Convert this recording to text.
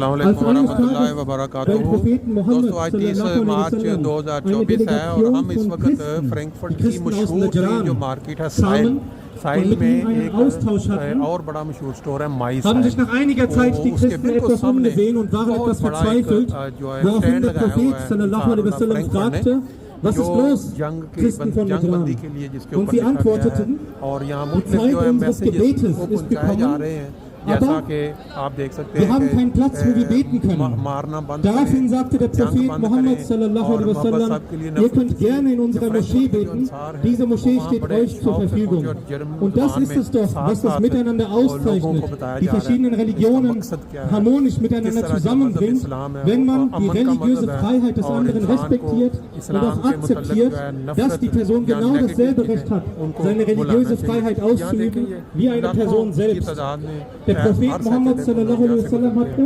वरहमतुल्लाहि वबरकातुहू। दोस्तों आज 30 मार्च 2024 है और हम इस वक्त फ्रैंकफर्ट की मशहूर जो मार्केट है साइल में एक और बड़ा मशहूर स्टोर है माइस है। उसके बिल्कुल सामने बहुत बड़ा एक जो है स्टैंड लगाया हुआ है जो जंगबंदी के लिए जिसके ऊपर लिखा गया है और यहाँ मुख्तलिफ जो है मैसेजेस वो पहुँचाए जा रहे हैं। जैसा कि आप देख सकते हैं कि मारना बंद Daraufhin sagte der Prophet Muhammad sallallahu alaihi wasallam, ihr könnt gerne in unserer Moschee beten, diese Moschee steht euch zur Verfügung. Und das ist es doch, was das Miteinander auszeichnet, die verschiedenen Religionen harmonisch miteinander zusammenbringt, wenn man die religiöse Freiheit des anderen respektiert und auch akzeptiert, dass die Person genau dasselbe Recht hat, seine religiöse Freiheit auszuüben, wie eine Person selbst. Der Prophet Muhammad sallallahu alaihi wasallam hat